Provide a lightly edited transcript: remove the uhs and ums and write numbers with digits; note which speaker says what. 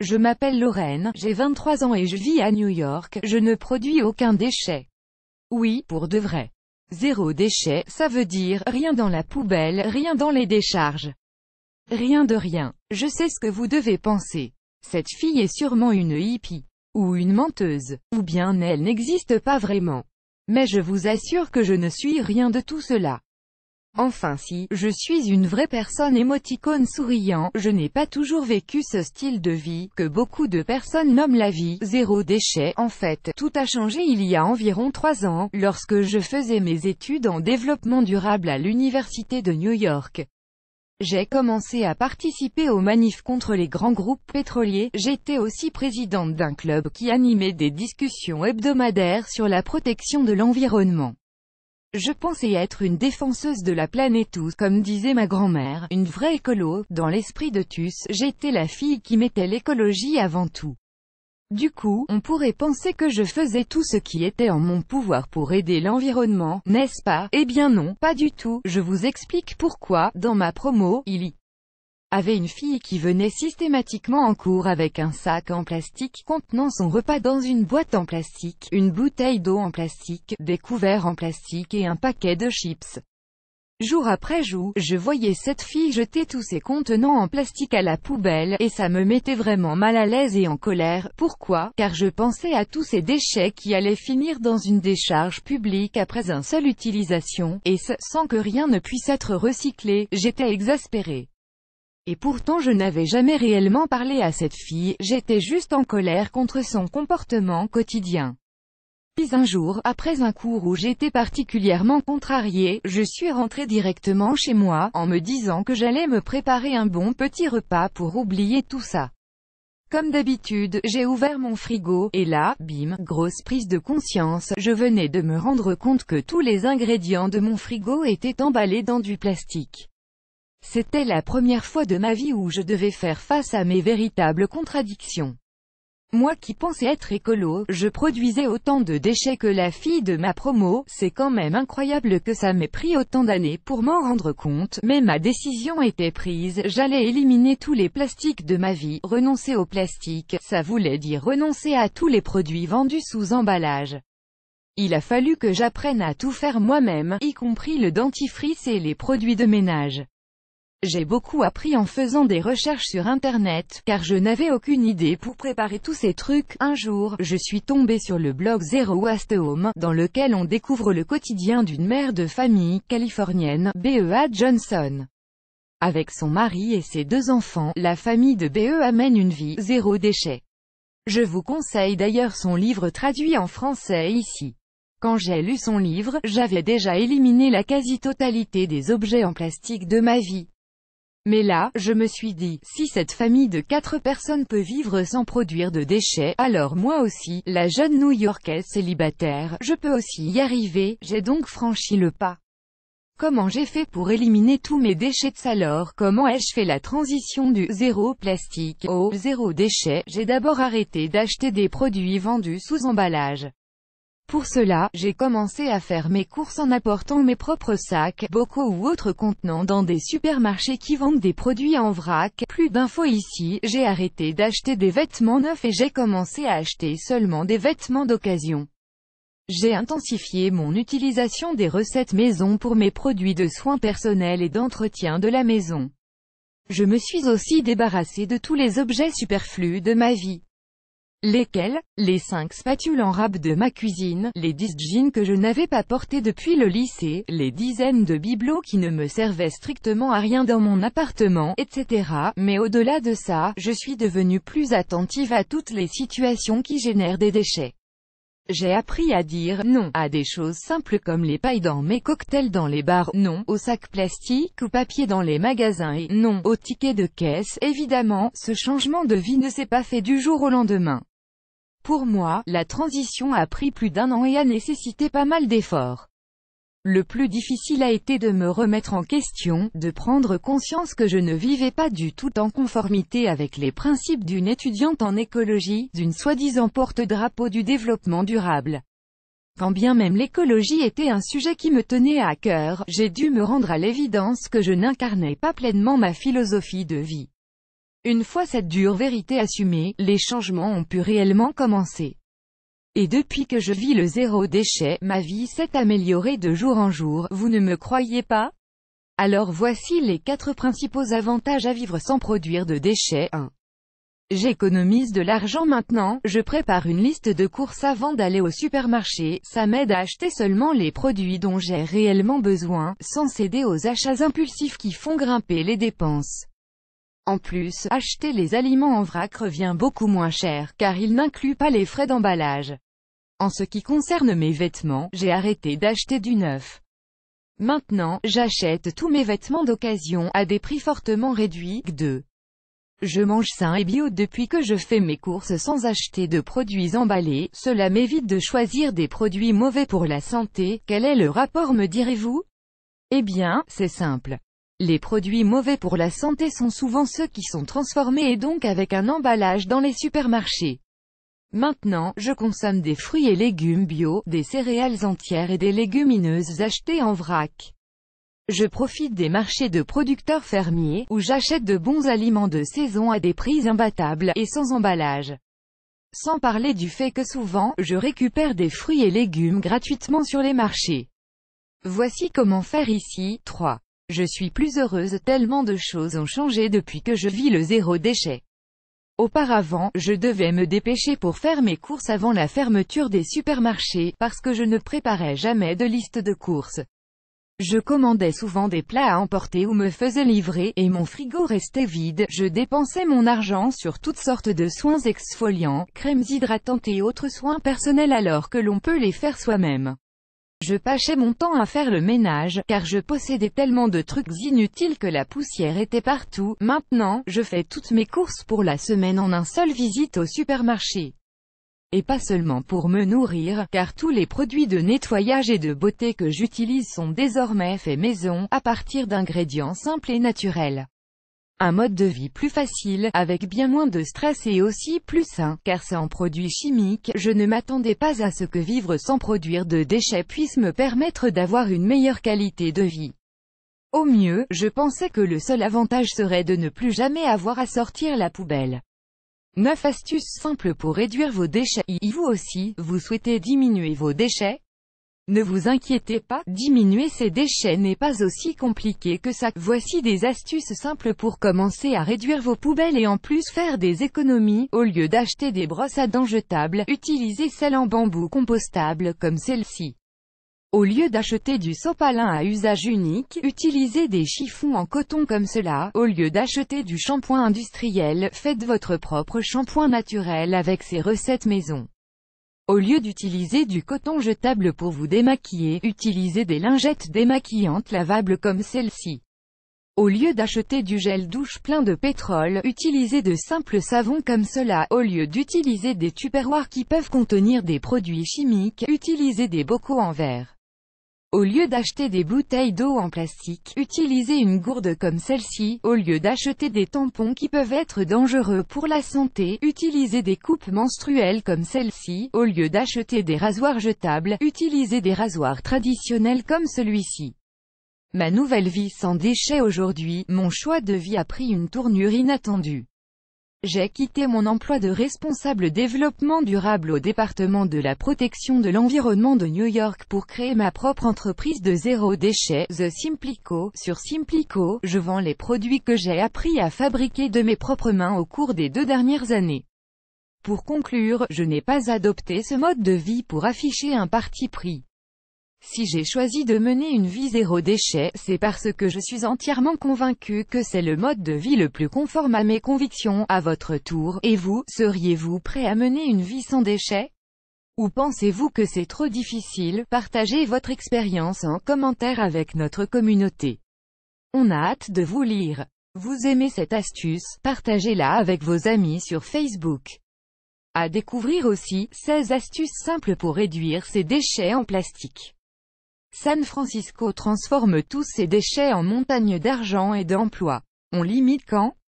Speaker 1: Je m'appelle Lorraine, j'ai 23 ans et je vis à New York, je ne produis aucun déchet. Oui, pour de vrai. Zéro déchet, ça veut dire, rien dans la poubelle, rien dans les décharges. Rien de rien. Je sais ce que vous devez penser. Cette fille est sûrement une hippie. Ou une menteuse. Ou bien elle n'existe pas vraiment. Mais je vous assure que je ne suis rien de tout cela. Enfin si, je suis une vraie personne émoticône souriant, je n'ai pas toujours vécu ce style de vie, que beaucoup de personnes nomment la vie, zéro déchet. En fait, tout a changé il y a environ 3 ans, lorsque je faisais mes études en développement durable à l'université de New York. J'ai commencé à participer aux manifs contre les grands groupes pétroliers, j'étais aussi présidente d'un club qui animait des discussions hebdomadaires sur la protection de l'environnement. Je pensais être une défenseuse de la planète ou, comme disait ma grand-mère, une vraie écolo. Dans l'esprit de tous, j'étais la fille qui mettait l'écologie avant tout. Du coup, on pourrait penser que je faisais tout ce qui était en mon pouvoir pour aider l'environnement, n'est-ce pas? Eh bien non, pas du tout. Je vous explique pourquoi. Dans ma promo, il y avait une fille qui venait systématiquement en cours avec un sac en plastique contenant son repas dans une boîte en plastique, une bouteille d'eau en plastique, des couverts en plastique et un paquet de chips. Jour après jour, je voyais cette fille jeter tous ses contenants en plastique à la poubelle, et ça me mettait vraiment mal à l'aise et en colère. Pourquoi? Car je pensais à tous ces déchets qui allaient finir dans une décharge publique après une seule utilisation, et sans que rien ne puisse être recyclé. J'étais exaspérée. Et pourtant je n'avais jamais réellement parlé à cette fille, j'étais juste en colère contre son comportement quotidien. Puis un jour, après un cours où j'étais particulièrement contrariée, je suis rentrée directement chez moi, en me disant que j'allais me préparer un bon petit repas pour oublier tout ça. Comme d'habitude, j'ai ouvert mon frigo, et là, bim, grosse prise de conscience, je venais de me rendre compte que tous les ingrédients de mon frigo étaient emballés dans du plastique. C'était la première fois de ma vie où je devais faire face à mes véritables contradictions. Moi qui pensais être écolo, je produisais autant de déchets que la fille de ma promo, c'est quand même incroyable que ça m'ait pris autant d'années pour m'en rendre compte, mais ma décision était prise, j'allais éliminer tous les plastiques de ma vie, renoncer au plastique, ça voulait dire renoncer à tous les produits vendus sous emballage. Il a fallu que j'apprenne à tout faire moi-même, y compris le dentifrice et les produits de ménage. J'ai beaucoup appris en faisant des recherches sur internet, car je n'avais aucune idée pour préparer tous ces trucs. Un jour, je suis tombée sur le blog Zero Waste Home, dans lequel on découvre le quotidien d'une mère de famille californienne, Bea Johnson. Avec son mari et ses 2 enfants, la famille de Bea mène une vie zéro déchet. Je vous conseille d'ailleurs son livre traduit en français ici. Quand j'ai lu son livre, j'avais déjà éliminé la quasi-totalité des objets en plastique de ma vie. Mais là, je me suis dit, si cette famille de 4 personnes peut vivre sans produire de déchets, alors moi aussi, la jeune New-Yorkaise célibataire, je peux aussi y arriver. J'ai donc franchi le pas. Comment j'ai fait pour éliminer tous mes déchets alors? Comment ai-je fait la transition du zéro plastique au zéro déchet? J'ai d'abord arrêté d'acheter des produits vendus sous emballage. Pour cela, j'ai commencé à faire mes courses en apportant mes propres sacs, bocaux ou autres contenants dans des supermarchés qui vendent des produits en vrac. Plus d'infos ici, j'ai arrêté d'acheter des vêtements neufs et j'ai commencé à acheter seulement des vêtements d'occasion. J'ai intensifié mon utilisation des recettes maison pour mes produits de soins personnels et d'entretien de la maison. Je me suis aussi débarrassée de tous les objets superflus de ma vie. Lesquels? Les 5 spatules en râpe de ma cuisine, les 10 jeans que je n'avais pas portés depuis le lycée, les dizaines de bibelots qui ne me servaient strictement à rien dans mon appartement, etc. Mais au-delà de ça, je suis devenue plus attentive à toutes les situations qui génèrent des déchets. J'ai appris à dire non à des choses simples comme les pailles dans mes cocktails dans les bars, non aux sacs plastiques ou papier dans les magasins et non aux tickets de caisse. Évidemment, ce changement de vie ne s'est pas fait du jour au lendemain. Pour moi, la transition a pris plus d'1 an et a nécessité pas mal d'efforts. Le plus difficile a été de me remettre en question, de prendre conscience que je ne vivais pas du tout en conformité avec les principes d'une étudiante en écologie, d'une soi-disant porte-drapeau du développement durable. Quand bien même l'écologie était un sujet qui me tenait à cœur, j'ai dû me rendre à l'évidence que je n'incarnais pas pleinement ma philosophie de vie. Une fois cette dure vérité assumée, les changements ont pu réellement commencer. Et depuis que je vis le zéro déchet, ma vie s'est améliorée de jour en jour, vous ne me croyez pas? Alors voici les 4 principaux avantages à vivre sans produire de déchets. 1. J'économise de l'argent maintenant, je prépare une liste de courses avant d'aller au supermarché, ça m'aide à acheter seulement les produits dont j'ai réellement besoin, sans céder aux achats impulsifs qui font grimper les dépenses. En plus, acheter les aliments en vrac revient beaucoup moins cher, car il n'inclut pas les frais d'emballage. En ce qui concerne mes vêtements, j'ai arrêté d'acheter du neuf. Maintenant, j'achète tous mes vêtements d'occasion, à des prix fortement réduits. 2. Je mange sain et bio depuis que je fais mes courses sans acheter de produits emballés, cela m'évite de choisir des produits mauvais pour la santé. Quel est le rapport, me direz-vous? Eh bien, c'est simple. Les produits mauvais pour la santé sont souvent ceux qui sont transformés et donc avec un emballage dans les supermarchés. Maintenant, je consomme des fruits et légumes bio, des céréales entières et des légumineuses achetées en vrac. Je profite des marchés de producteurs fermiers, où j'achète de bons aliments de saison à des prix imbattables, et sans emballage. Sans parler du fait que souvent, je récupère des fruits et légumes gratuitement sur les marchés. Voici comment faire ici. 3. Je suis plus heureuse, tellement de choses ont changé depuis que je vis le zéro déchet. Auparavant, je devais me dépêcher pour faire mes courses avant la fermeture des supermarchés, parce que je ne préparais jamais de liste de courses. Je commandais souvent des plats à emporter ou me faisais livrer, et mon frigo restait vide. Je dépensais mon argent sur toutes sortes de soins exfoliants, crèmes hydratantes et autres soins personnels alors que l'on peut les faire soi-même. Je passais mon temps à faire le ménage, car je possédais tellement de trucs inutiles que la poussière était partout. Maintenant, je fais toutes mes courses pour la semaine en un seul visite au supermarché. Et pas seulement pour me nourrir, car tous les produits de nettoyage et de beauté que j'utilise sont désormais faits maison, à partir d'ingrédients simples et naturels. Un mode de vie plus facile, avec bien moins de stress et aussi plus sain, car sans produits chimiques. Je ne m'attendais pas à ce que vivre sans produire de déchets puisse me permettre d'avoir une meilleure qualité de vie. Au mieux, je pensais que le seul avantage serait de ne plus jamais avoir à sortir la poubelle. 9 astuces simples pour réduire vos déchets. Et vous aussi, vous souhaitez diminuer vos déchets? Ne vous inquiétez pas, diminuer ces déchets n'est pas aussi compliqué que ça. Voici des astuces simples pour commencer à réduire vos poubelles et en plus faire des économies. Au lieu d'acheter des brosses à dents jetables, utilisez celles en bambou compostable comme celle-ci. Au lieu d'acheter du sopalin à usage unique, utilisez des chiffons en coton comme cela. Au lieu d'acheter du shampoing industriel, faites votre propre shampoing naturel avec ses recettes maison. Au lieu d'utiliser du coton jetable pour vous démaquiller, utilisez des lingettes démaquillantes lavables comme celle-ci. Au lieu d'acheter du gel douche plein de pétrole, utilisez de simples savons comme cela. Au lieu d'utiliser des tupperwares qui peuvent contenir des produits chimiques, utilisez des bocaux en verre. Au lieu d'acheter des bouteilles d'eau en plastique, utilisez une gourde comme celle-ci. Au lieu d'acheter des tampons qui peuvent être dangereux pour la santé, utilisez des coupes menstruelles comme celle-ci. Au lieu d'acheter des rasoirs jetables, utilisez des rasoirs traditionnels comme celui-ci. Ma nouvelle vie sans déchets. Aujourd'hui, mon choix de vie a pris une tournure inattendue. J'ai quitté mon emploi de responsable développement durable au département de la protection de l'environnement de New York pour créer ma propre entreprise de zéro déchet, The Simplico. Sur Simplico, je vends les produits que j'ai appris à fabriquer de mes propres mains au cours des 2 dernières années. Pour conclure, je n'ai pas adopté ce mode de vie pour afficher un parti pris. Si j'ai choisi de mener une vie zéro déchet, c'est parce que je suis entièrement convaincu que c'est le mode de vie le plus conforme à mes convictions. À votre tour, et vous, seriez-vous prêt à mener une vie sans déchets? Ou pensez-vous que c'est trop difficile? Partagez votre expérience en commentaire avec notre communauté. On a hâte de vous lire. Vous aimez cette astuce? Partagez-la avec vos amis sur Facebook. À découvrir aussi, 16 astuces simples pour réduire ces déchets en plastique. San Francisco transforme tous ses déchets en montagnes d'argent et d'emplois. On limite quand